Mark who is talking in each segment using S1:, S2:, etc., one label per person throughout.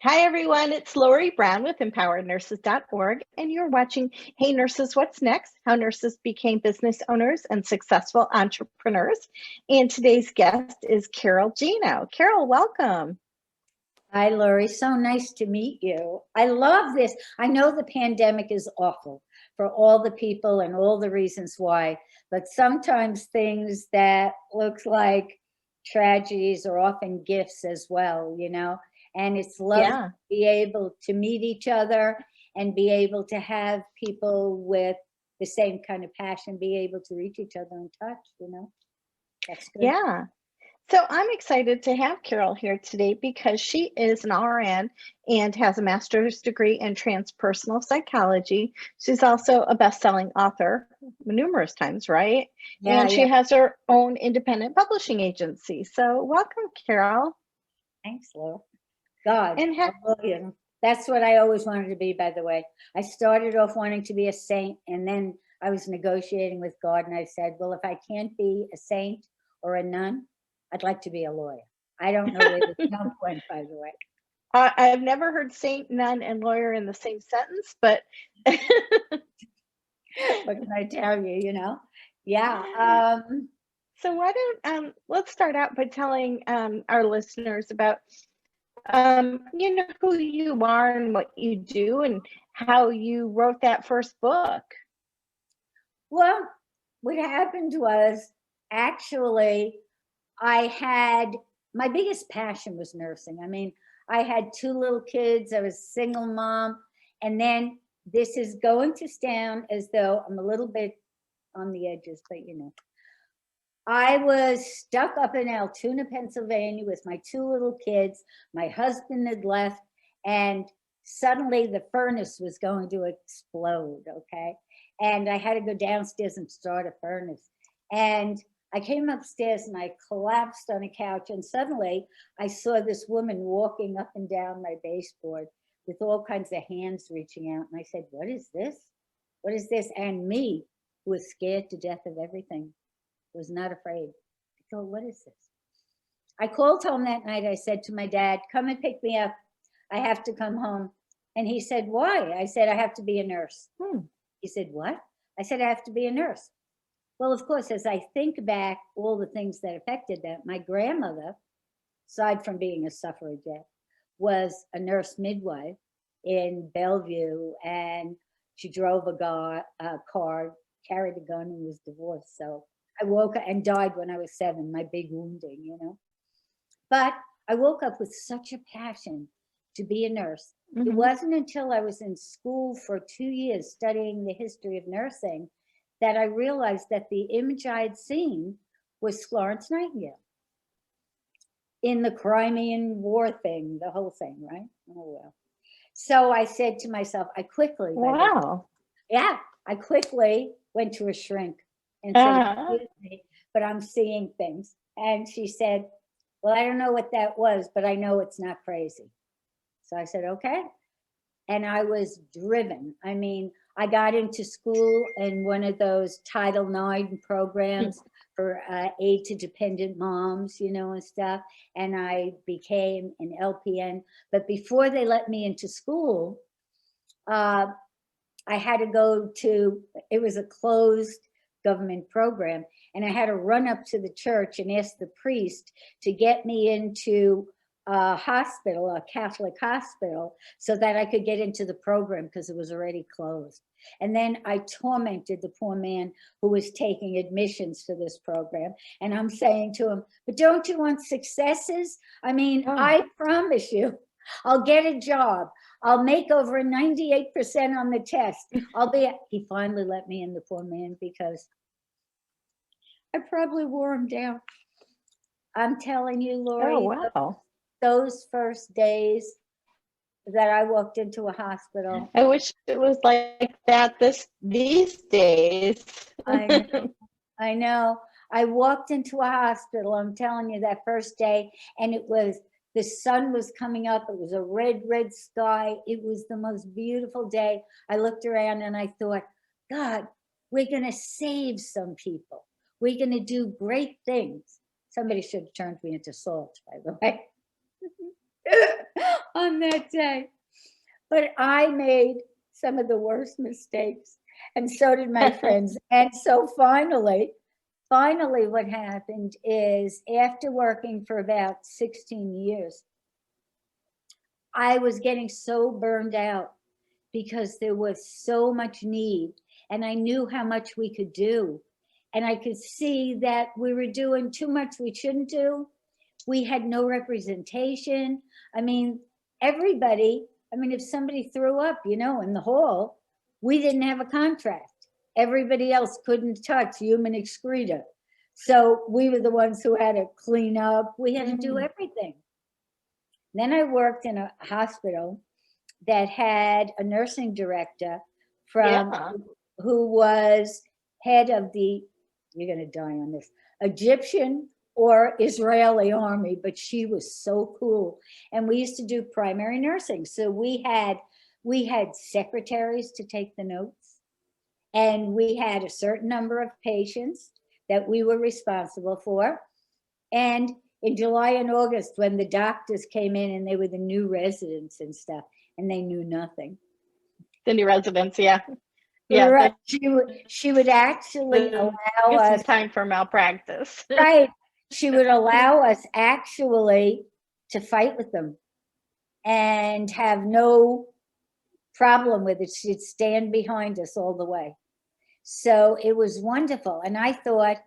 S1: Hi, everyone. It's Lori Brown with empowerednurses.org, and you're watching Hey Nurses, What's Next? How Nurses Became Business Owners and Successful Entrepreneurs. And today's guest is Carol Gino. Carol, welcome.
S2: Hi, Lori. So nice to meet you. I love this. I know the pandemic is awful for all the people and all the reasons why, but sometimes things that looks like tragedies are often gifts as well, and it's lovely to
S1: Yeah.
S2: be able to meet each other and be able to have people with the same kind of passion, be able to reach each other and touch. That's good.
S1: Yeah. So I'm excited to have Carol here today because she is an RN and has a master's degree in transpersonal psychology. She's also a best-selling author numerous times, right?
S2: Yeah,
S1: And she
S2: yeah.
S1: has her own independent publishing agency. So welcome, Carol.
S2: Thanks, Lori. God,
S1: And
S2: I love you. That's what I always wanted to be, by the way. I started off wanting to be a saint, and then I was negotiating with God, and I said, well, if I can't be a saint or a nun, I'd like to be a lawyer. I don't know where the jump went, by the way.
S1: I've never heard saint, nun, and lawyer in the same sentence, but
S2: What can I tell you? Yeah.
S1: so why don't let's start out by telling our listeners about who you are and what you do and how you wrote that first book.
S2: Well, what happened was actually my biggest passion was nursing. I mean, I had two little kids, I was a single mom, and then this is going to sound as though I'm a little bit on the edges, but I was stuck up in Altoona, Pennsylvania with my two little kids. My husband had left, and suddenly the furnace was going to explode, okay? And I had to go downstairs and start a furnace. And I came upstairs and I collapsed on a couch, and suddenly I saw this woman walking up and down my baseboard with all kinds of hands reaching out. And I said, what is this? What is this? And me, who was scared to death of everything, was not afraid. I thought, what is this? I called home that night. I said to my dad, come and pick me up. I have to come home. And he said, why? I said, I have to be a nurse. He said, what? I said, I have to be a nurse. Well, of course, as I think back all the things that affected that, my grandmother, aside from being a suffragette, was a nurse midwife in Bellevue, and she drove a car, carried a gun, and was divorced. So I woke up and died when I was 7, my big wounding. But I woke up with such a passion to be a nurse. It wasn't until I was in school for 2 years studying the history of nursing that I realized that the image I had seen was Florence Nightingale in the Crimean War thing, the whole thing, right? Oh, well. So I said to myself, I quickly went to a shrink and said, excuse me, but I'm seeing things. And she said, well, I don't know what that was, but I know it's not crazy. So I said, okay. And I was driven. I mean, I got into school in one of those Title IX programs for aid to dependent moms, and stuff. And I became an LPN. But before they let me into school, I had to go to, it was a closed government program. And I had to run up to the church and ask the priest to get me into a hospital, a Catholic hospital, so that I could get into the program because it was already closed. And then I tormented the poor man who was taking admissions for this program. And I'm saying to him, but don't you want successes? I mean, I promise you, I'll get a job. I'll make over 98% on the test. He finally let me in, the poor man, because I probably wore him down. I'm telling you, Lori,
S1: Oh, wow.
S2: those first days that I walked into a hospital.
S1: I wish it was like that these days.
S2: I know. I walked into a hospital, I'm telling you, that first day, and the sun was coming up. It was a red, red sky. It was the most beautiful day. I looked around and I thought, God, we're going to save some people. We're going to do great things. Somebody should have turned me into salt, by the way. on that day. But I made some of the worst mistakes, and so did my friends. And so finally, what happened is after working for about 16 years, I was getting so burned out because there was so much need, and I knew how much we could do. And I could see that we were doing too much we shouldn't do. We had no representation. I mean, everybody, if somebody threw up, in the hall, we didn't have a contract. Everybody else couldn't touch human excreta. So we were the ones who had to clean up. We had to do everything. Then I worked in a hospital that had a nursing director who was head of the, you're going to die on this, Egyptian or Israeli army, but she was so cool. And we used to do primary nursing. So we had secretaries to take the notes, and we had a certain number of patients that we were responsible for. And in July and August, when the doctors came in and they were the new residents and stuff, and they knew nothing.
S1: The new residents, yeah.
S2: Yeah, right. She would actually allow us
S1: time for malpractice.
S2: Right. She would allow us actually to fight with them and have no problem with it. She'd stand behind us all the way. So it was wonderful. And I thought,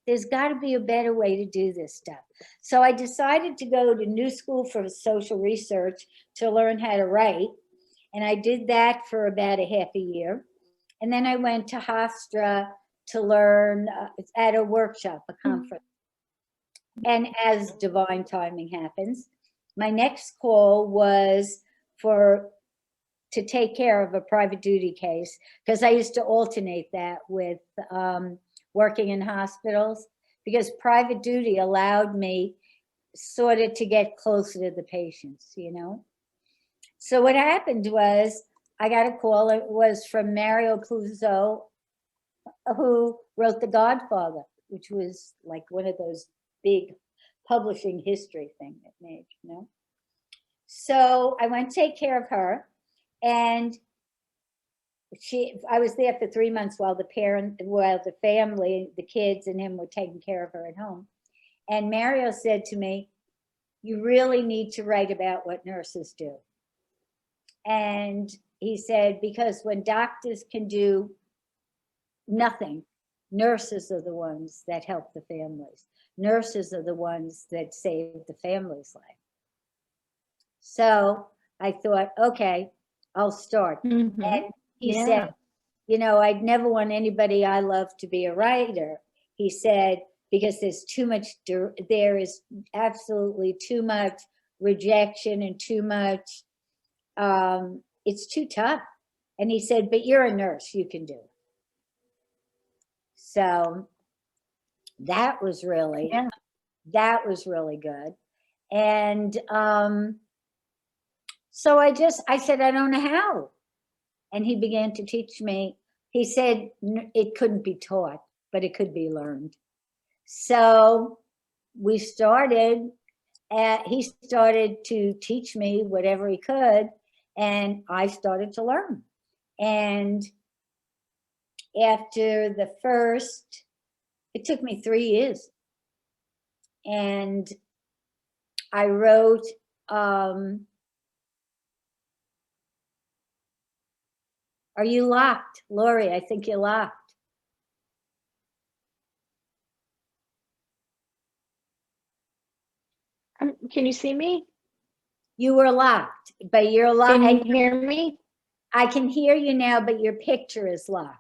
S2: there's got to be a better way to do this stuff. So I decided to go to New School for Social Research to learn how to write. And I did that for about a half a year. And then I went to Hofstra to learn at a workshop, a conference. And as divine timing happens, my next call was to take care of a private duty case, because I used to alternate that with working in hospitals, because private duty allowed me sort of to get closer to the patients, So what happened was I got a call. It was from Mario Puzo, who wrote The Godfather, which was like one of those big publishing history thing it made, So I went to take care of her, and I was there for 3 months while the family, the kids and him were taking care of her at home. And Mario said to me, you really need to write about what nurses do. And he said, because when doctors can do nothing, nurses are the ones that help the families. Nurses are the ones that save the family's life. So I thought, okay, I'll start. And he said, I'd never want anybody I love to be a writer. He said, because there is absolutely too much rejection and too much, it's too tough. And he said, but you're a nurse, you can do it. So that was really good. And so I said, I don't know how. And he began to teach me. He said it couldn't be taught, but it could be learned. So we started, he started to teach me whatever he could, and I started to learn. And after the first, it took me 3 years. And I wrote, are you locked? Lori, I think you're locked.
S1: Can you see me?
S2: You were locked, but you're locked.
S1: Can you hear me?
S2: I can hear you now, but your picture is locked.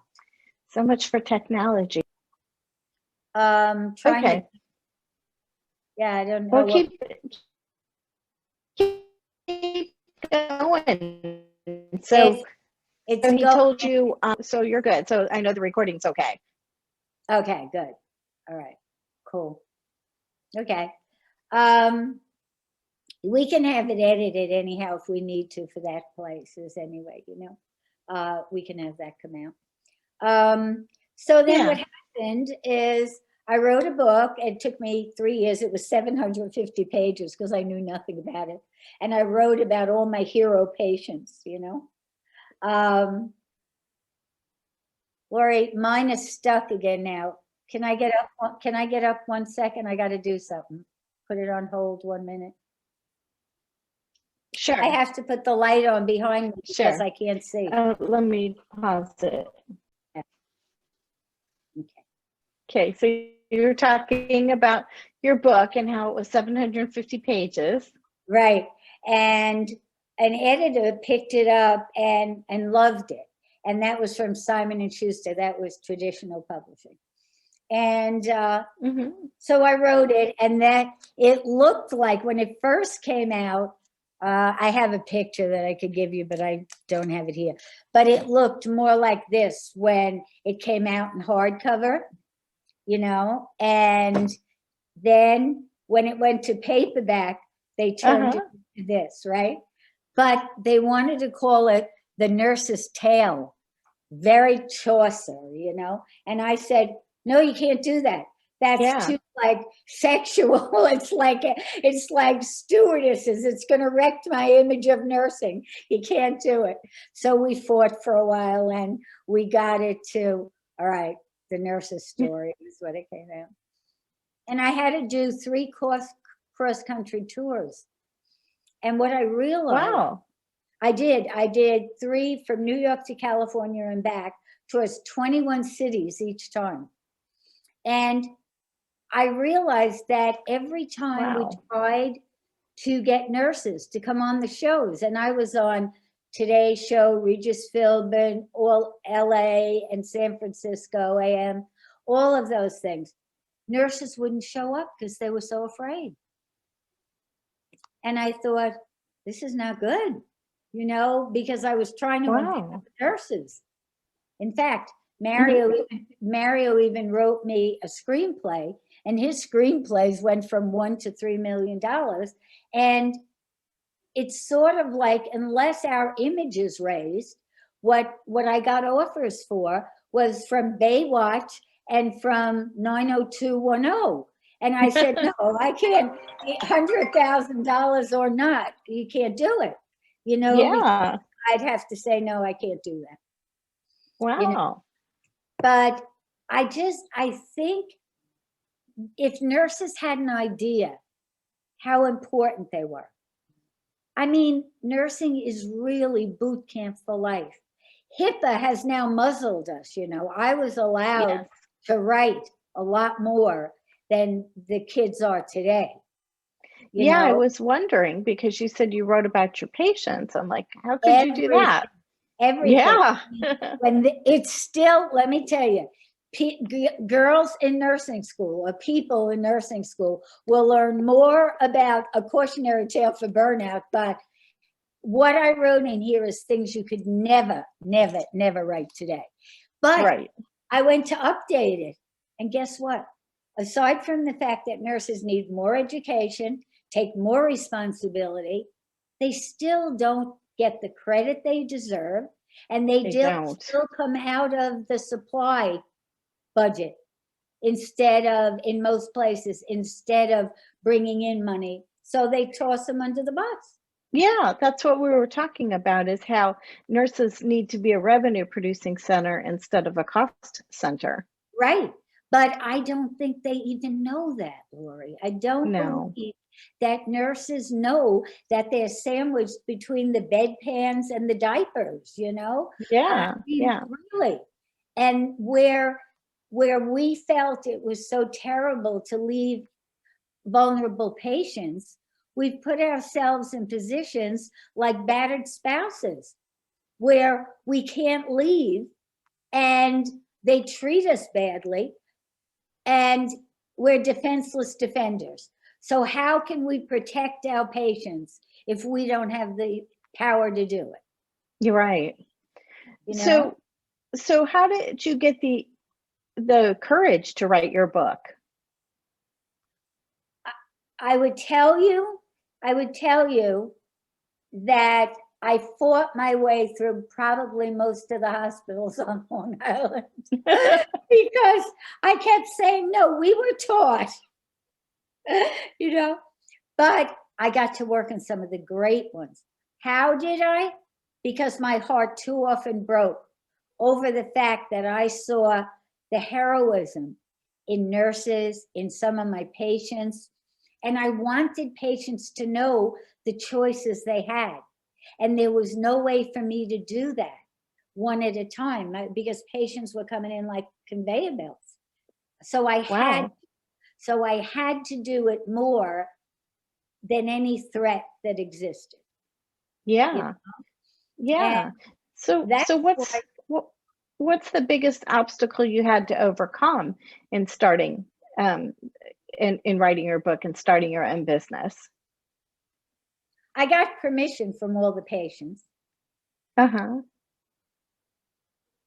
S1: So much for technology.
S2: Okay. Yeah, I don't know.
S1: Well, keep going. So he told you, so you're good. So I know the recording's okay.
S2: Okay, good. All right, cool. Okay. We can have it edited anyhow if we need to for that places anyway, we can have that come out. So then what happened is I wrote a book. It took me 3 years. It was 750 pages because I knew nothing about it. And I wrote about all my hero patients, you know. Lori, mine is stuck again now. Can I get up? Can I get up 1 second? I got to do something. Put it on hold 1 minute.
S1: Sure.
S2: I have to put the light on behind me because I can't see.
S1: Let me pause it.
S2: Okay.
S1: Okay, so you're talking about your book and how it was 750 pages.
S2: Right. And an editor picked it up and loved it. And that was from Simon and Schuster. That was traditional publishing. And so I wrote it, and that it looked like when it first came out, I have a picture that I could give you, but I don't have it here. But it looked more like this when it came out in hardcover, you know, and then when it went to paperback, they turned it into this, right? But they wanted to call it The Nurse's Tale, very Chaucer, you know? And I said, no, you can't do that. That's too like sexual. It's like stewardesses. It's going to wreck my image of nursing. You can't do it. So we fought for a while, and we got it to, all right, The Nurse's Story is what it came out. And I had to do 3 cross-country tours. And what I realized, I did 3 from New York to California and back, towards 21 cities each time. And I realized that every time we tried to get nurses to come on the shows, and I was on Today's Show, Regis Philbin, all LA and San Francisco AM, all of those things, nurses wouldn't show up because they were so afraid. And I thought, this is not good, you know, because I was trying to empower nurses. In fact, Mario even wrote me a screenplay, and his screenplays went from $1 to $3 million. And it's sort of like, unless our image is raised, what I got offers for was from Baywatch and from 90210. And I said, no, I can't, $100,000 or not, you can't do it. You know, I'd have to say, no, I can't do that.
S1: Wow.
S2: You know? But I think if nurses had an idea how important they were. I mean, nursing is really boot camp for life. HIPAA has now muzzled us, you know. I was allowed to write a lot more than the kids are today. You know?
S1: I was wondering, because you said you wrote about your patients. I'm like, how could you do that?
S2: Everything. Yeah. It's still, let me tell you, girls in nursing school or people in nursing school will learn more about A Cautionary Tale for Burnout, but what I wrote in here is things you could never write today. But I went to update it, and guess what? Aside from the fact that nurses need more education, take more responsibility, they still don't get the credit they deserve, and they still come out of the supply budget instead of, in most places, instead of bringing in money. So they toss them under the bus.
S1: Yeah, that's what we were talking about, is how nurses need to be a revenue producing center instead of a cost center.
S2: Right. But I don't think they even know that, Lori. I don't believe that nurses know that they're sandwiched between the bedpans and the diapers, you know? Really. And where we felt it was so terrible to leave vulnerable patients, we've put ourselves in positions like battered spouses, where we can't leave and they treat us badly, and we're defenseless defenders. So how can we protect our patients if we don't have the power to do it?
S1: You're right.
S2: You know?
S1: So how did you get the courage to write your book?
S2: I would tell you that I fought my way through probably most of the hospitals on Long Island because I kept saying, no, we were taught, you know, but I got to work on some of the great ones. How did I? Because my heart too often broke over the fact that I saw the heroism in nurses, in some of my patients, and I wanted patients to know the choices they had. And there was no way for me to do that one at a time because patients were coming in like conveyor belts. So I had
S1: Wow.
S2: to do it more than any threat that existed. You
S1: Yeah.
S2: know? And
S1: Yeah. So
S2: that's why
S1: what's the biggest obstacle you had to overcome in starting um in writing your book and starting your own business?
S2: I got permission from all the patients.
S1: Uh-huh.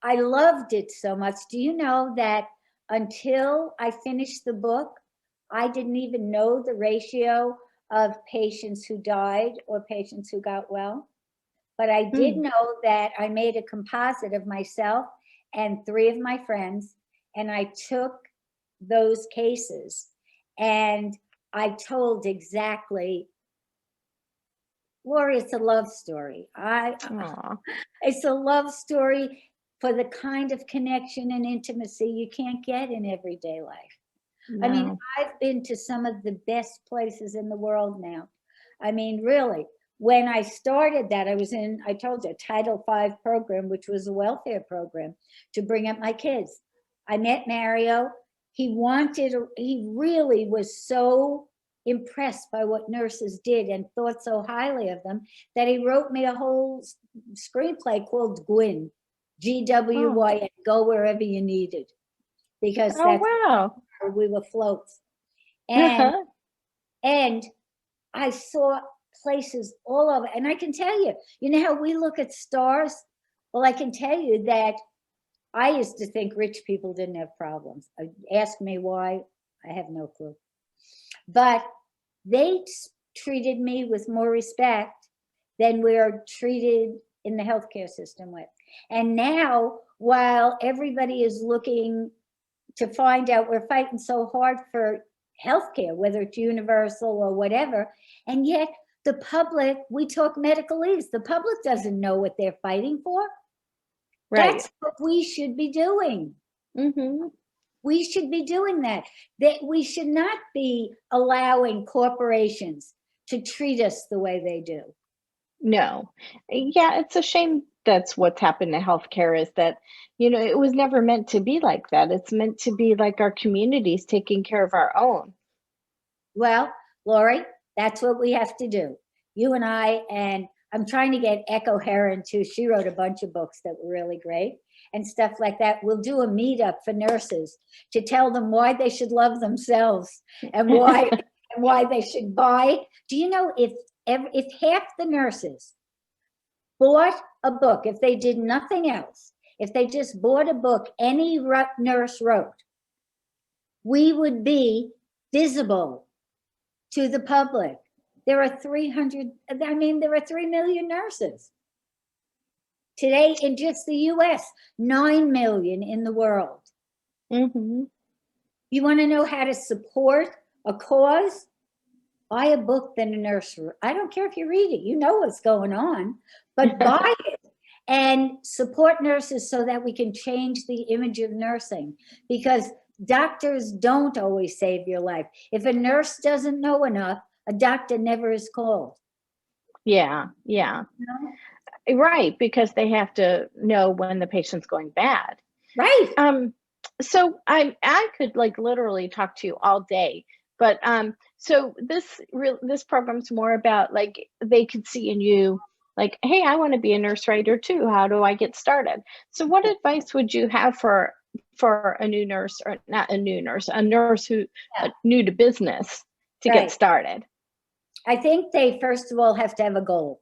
S2: I loved it so much. Do you know that until I finished the book, I didn't even know the ratio of patients who died or patients who got well? But I did
S1: Hmm.
S2: know that I made a composite of myself and three of my friends, and I took those cases and I told exactly, Lori, it's a love story.
S1: Aw.
S2: It's a love story for the kind of connection and intimacy you can't get in everyday life. I mean,
S1: No.
S2: I've been to some of the best places in the world now. I mean, really, when I started that, I was in, I told you, a Title V program, which was a welfare program to bring up my kids. I met Mario. He really was so impressed by what nurses did and thought so highly of them that he wrote me a whole screenplay called Gwyn,
S1: Oh.
S2: GWY, go wherever you needed, because
S1: Oh,
S2: that's
S1: wow.
S2: where we were floats. And
S1: Uh-huh.
S2: and I saw places all over. And I can tell you, you know how we look at stars? Well, I can tell you that I used to think rich people didn't have problems. Ask me why, I have no clue. But they treated me with more respect than we're treated in the healthcare system with. And now, while everybody is looking to find out, we're fighting so hard for healthcare, whether it's universal or whatever, and yet the public, we talk medical leaves, the public doesn't know what they're fighting for.
S1: Right.
S2: That's what we should be doing.
S1: Mm-hmm.
S2: We should be doing that. That we should not be allowing corporations to treat us the way they do.
S1: No. Yeah, it's a shame that's what's happened to healthcare is that, it was never meant to be like that. It's meant to be like our communities taking care of our own.
S2: Well, Lori, that's what we have to do. You and I, and I'm trying to get Echo Heron too. She wrote a bunch of books that were really great and stuff like that. We'll do a meetup for nurses to tell them why they should love themselves and why they should buy. Do you know if half the nurses bought a book, if they did nothing else, if they just bought a book any nurse wrote, we would be visible to the public. There are 300, there are 3 million nurses. Today in just the US, 9 million in the world.
S1: Mm-hmm.
S2: You want to know how to support a cause? Buy a book that a nurse, I don't care if you read it, you know what's going on, but buy it and support nurses so that we can change the image of nursing, because doctors don't always save your life. If a nurse doesn't know enough, a doctor never is called.
S1: Yeah, yeah.
S2: You know?
S1: Right, because they have to know when the patient's going bad.
S2: Right.
S1: So I could like literally talk to you all day, but so this program's more about like they could see in you like, hey, I want to be a nurse writer too. How do I get started? So what advice would you have for a new nurse, or not a new nurse, a nurse who
S2: Yeah.
S1: new to business to get
S2: Right.
S1: started?
S2: I think they first of all have to have a goal.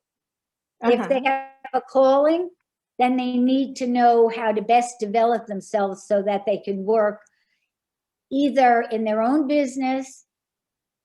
S2: If they
S1: Uh-huh.
S2: have a calling, then they need to know how to best develop themselves so that they can work either in their own business.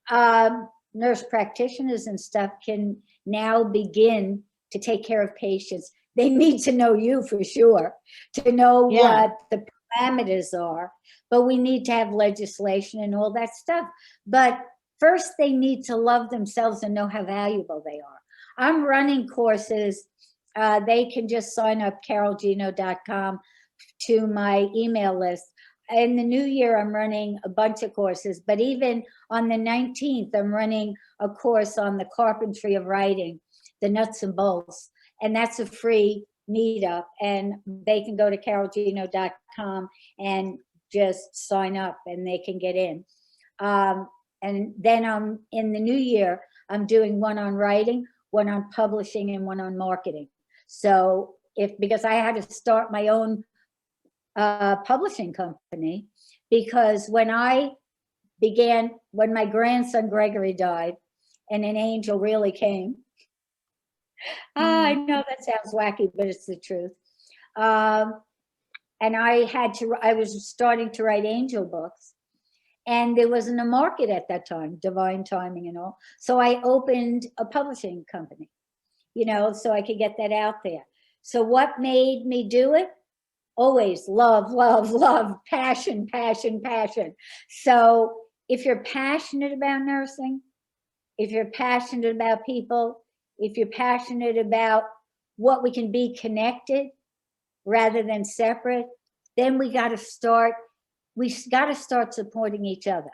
S2: Nurse practitioners and stuff can now begin to take care of patients. They need to know you for sure, to know
S1: Yeah.
S2: what the parameters are, but we need to have legislation and all that stuff. But first they need to love themselves and know how valuable they are. I'm running courses. They can just sign up caroljino.com to my email list. In the new year, I'm running a bunch of courses, but even on the 19th, I'm running a course on the carpentry of writing, the nuts and bolts, and that's a free meetup, and they can go to caroljino.com and just sign up and they can get in. And then in the new year, I'm doing one on writing, one on publishing, and one on marketing. So because I had to start my own publishing company, because when my grandson Gregory died and an angel really came. I know that sounds wacky, but it's the truth. And I was starting to write angel books, and there wasn't a market at that time, divine timing and all. So I opened a publishing company, so I could get that out there. So what made me do it? Always love, love, love, passion, passion, passion. So if you're passionate about nursing, if you're passionate about people, if you're passionate about what we can be connected rather than separate, then we got to start supporting each other.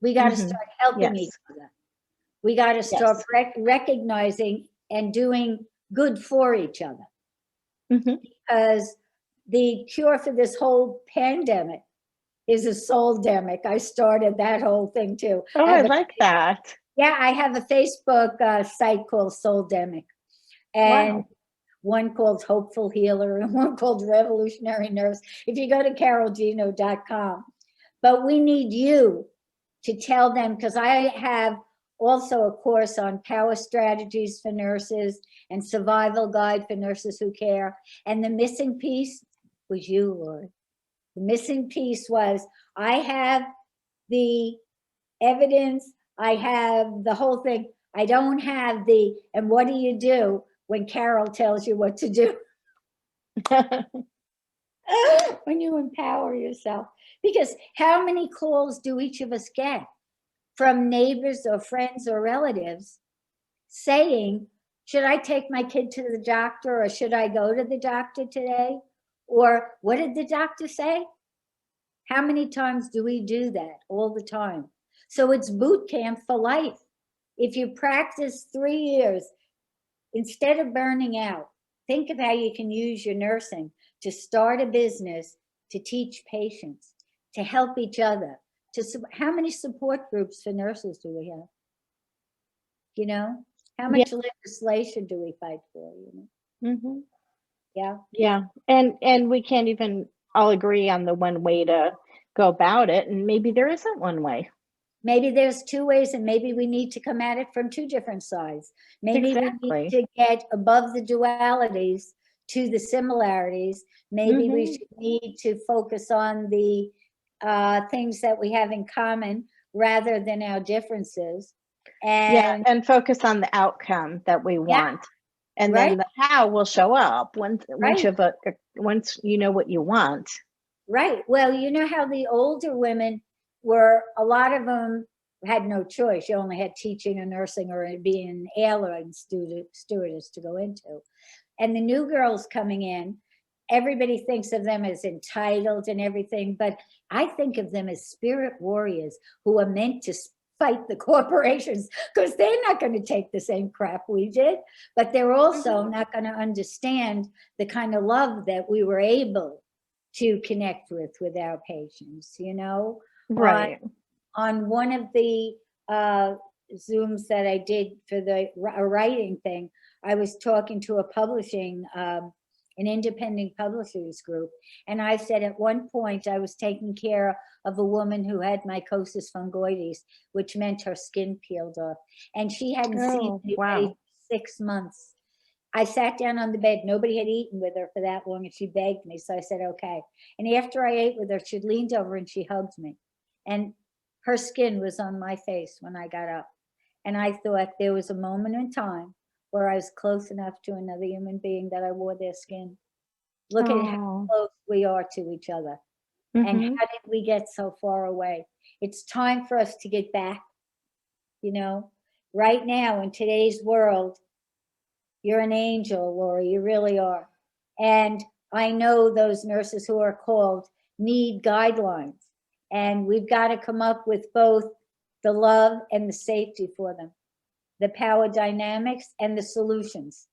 S2: We got to start helping each other. We got to start recognizing and doing good for each other. Because the cure for this whole pandemic is a soul-demic. I started that whole thing too.
S1: Oh, I like that.
S2: Yeah, I have a Facebook site called Soul-demic, and one called Hopeful Healer and one called Revolutionary Nurse. If you go to caroljino.com. But we need you to tell them, because I have also a course on power strategies for nurses and survival guide for nurses who care. And the missing piece was you, Lord. The missing piece was, I have the evidence, I have the whole thing. I don't have and what do you do when Carol tells you what to do? When you empower yourself. Because how many calls do each of us get from neighbors or friends or relatives saying, should I take my kid to the doctor, or should I go to the doctor today? Or what did the doctor say? How many times do we do that? All the time. So it's boot camp for life. If you practice 3 years, instead of burning out, think of how you can use your nursing to start a business, to teach patients, to help each other. How many support groups for nurses do we have? How much legislation do we fight for?
S1: Yeah. And we can't even all agree on the one way to go about it. And maybe there isn't one way.
S2: Maybe there's two ways, and maybe we need to come at it from two different sides. Maybe we need to get above the dualities to the similarities. Maybe we need to focus on the things that we have in common rather than our differences.
S1: And focus on the outcome that we want. And then the how will show up once you know what you want.
S2: Right. Well, you know how the older women a lot of them had no choice. You only had teaching or nursing or being an airline stewardess to go into. And the new girls coming in, everybody thinks of them as entitled and everything, but I think of them as spirit warriors who are meant to fight the corporations, because they're not going to take the same crap we did, but they're also not going to understand the kind of love that we were able to connect with our patients,
S1: Right.
S2: On one of the Zooms that I did for the writing thing, I was talking to an independent publishers group. And I said at one point I was taking care of a woman who had mycosis fungoides, which meant her skin peeled off. And she hadn't seen anybody for 6 months. I sat down on the bed. Nobody had eaten with her for that long, and she begged me. So I said, okay. And after I ate with her, she leaned over and she hugged me. And her skin was on my face when I got up. And I thought there was a moment in time where I was close enough to another human being that I wore their skin. Look at how close we are to each other. And how did we get so far away? It's time for us to get back you know. Right now in today's world, you're an angel, Lori, you really are. And I know those nurses who are called need guidelines. And we've got to come up with both the love and the safety for them, the power dynamics and the solutions.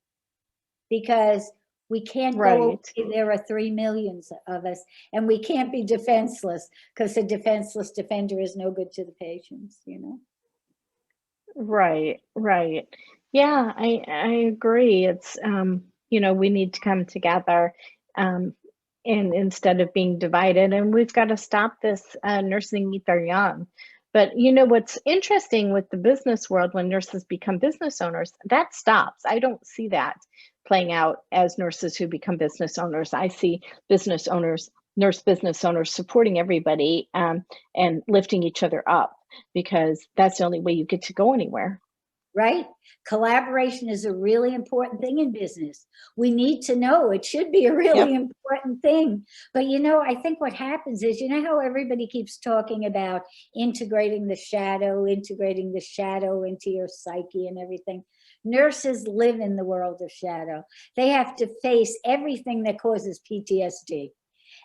S2: Because we can't go
S1: Right.
S2: away. There are 3 million of us, and we can't be defenseless, because a defenseless defender is no good to the patients, you know?
S1: Right. Right. Yeah, I agree. It's we need to come together, um, and instead of being divided, and we've got to stop this nursing meet their young. But what's interesting with the business world, when nurses become business owners, that stops. I don't see that playing out as nurses who become business owners. I see business owners, nurse business owners supporting everybody, and lifting each other up, because that's the only way you get to go anywhere.
S2: Right? Collaboration is a really important thing in business. We need to know it should be a really
S1: Yep.
S2: important thing. But I think what happens is, how everybody keeps talking about integrating the shadow into your psyche and everything. Nurses live in the world of shadow. They have to face everything that causes PTSD.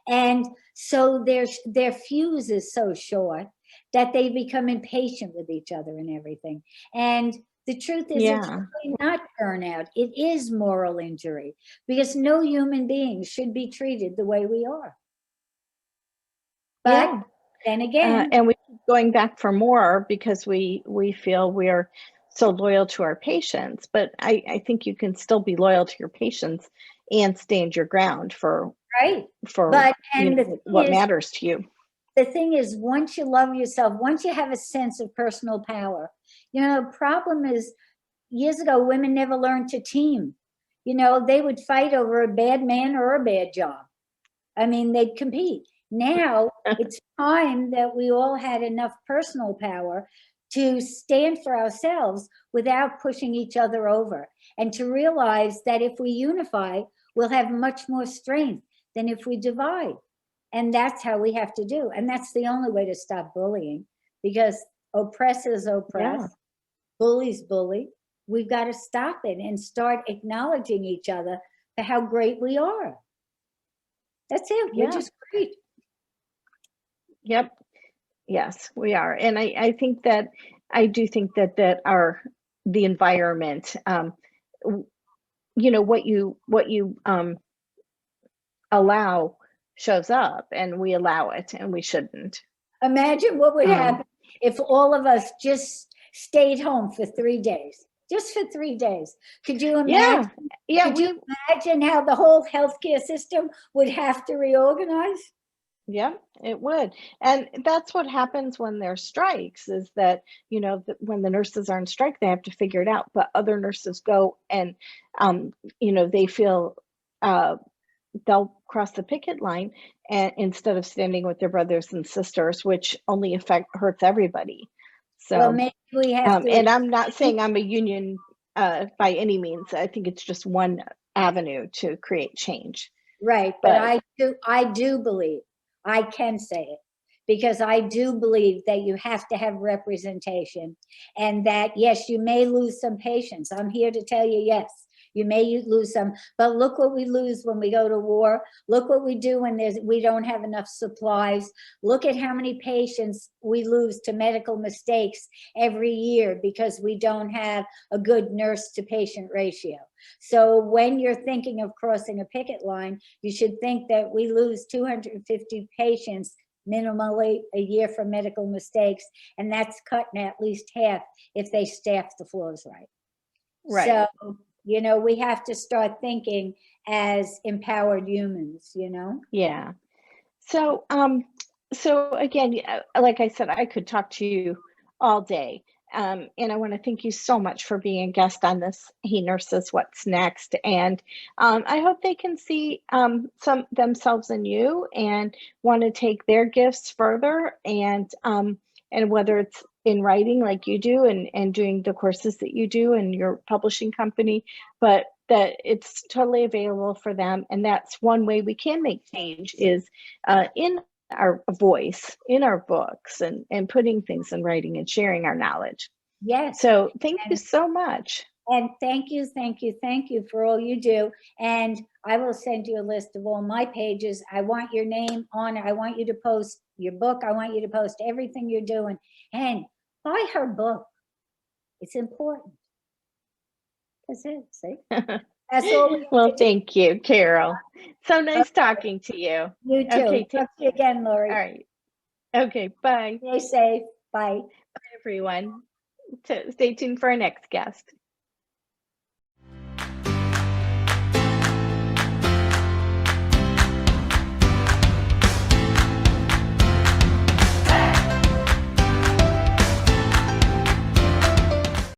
S2: And so their fuse is so short that they become impatient with each other and everything. And the truth is, it's
S1: Yeah.
S2: really not burnout. It is moral injury, because no human being should be treated the way we are. But
S1: Yeah.
S2: then again,
S1: And we keep going back for more because we feel we're so loyal to our patients. But I think you can still be loyal to your patients and stand your ground for
S2: right?
S1: for
S2: But and
S1: what matters to you.
S2: the thing is, once you love yourself, once you have a sense of personal power, the problem is, years ago, women never learned to team. They would fight over a bad man or a bad job. I mean, they'd compete. Now it's time that we all had enough personal power to stand for ourselves without pushing each other over, and to realize that if we unify, we'll have much more strength than if we divide. And that's how we have to do. And that's the only way to stop bullying, because oppressors
S1: Yeah.
S2: oppress, bullies bully. We've got to stop it and start acknowledging each other for how great we are. That's it. We're
S1: Yeah.
S2: just great.
S1: Yep. Yes, we are. And I do think that our the environment, what you allow shows up, and we allow it, and we shouldn't.
S2: Imagine what would
S1: Um,
S2: happen if all of us just stayed home for 3 days. Just for 3 days. Could you imagine?
S1: yeah, yeah,
S2: Could you imagine how the whole healthcare system would have to reorganize?
S1: yeah, it would. And that's what happens when there's strikes, is that, when the nurses are on strike, they have to figure it out. But other nurses go and, they feel, uh, they'll cross the picket line, and instead of standing with their brothers and sisters, which only hurts everybody.
S2: Well,
S1: So,
S2: maybe we have to
S1: and I'm not
S2: explain.
S1: saying I'm a union, by any means. I think it's just one avenue to create change.
S2: Right, but
S1: But
S2: I do believe, I can say it, because I do believe that you have to have representation, and that, yes, you may lose some patients. I'm here to tell you, yes, you may lose some, but look what we lose when we go to war. Look what we do when we don't have enough supplies. Look at how many patients we lose to medical mistakes every year because we don't have a good nurse to patient ratio. So when you're thinking of crossing a picket line, you should think that we lose 250 patients minimally a year for medical mistakes, and that's cutting at least half if they staff the floors right.
S1: right.
S2: So, we have to start thinking as empowered humans.
S1: Yeah. So, so again, like I said, I could talk to you all day. And I want to thank you so much for being a guest on this Hey Nurses, What's Next? And I hope they can see some themselves in you, and want to take their gifts further, and whether it's in writing like you do, and doing the courses that you do in your publishing company, but that it's totally available for them. And that's one way we can make change, is in our voice, in our books, and putting things in writing and sharing our knowledge.
S2: Yes.
S1: So thank you
S2: And
S1: so much.
S2: And thank you, thank you, thank you for all you do. And I will send you a list of all my pages. I want your name on it. I want you to post your book. I want you to post everything you're doing. And buy her book. It's important. That's it. See? That's all we have
S1: Well,
S2: to do.
S1: thank you, Carol. So nice talking to you.
S2: You too.
S1: Okay, take
S2: Talk to you again, Lori.
S1: All right. Okay, bye.
S2: Stay safe. Bye.
S1: Bye, everyone. Stay tuned for our next guest.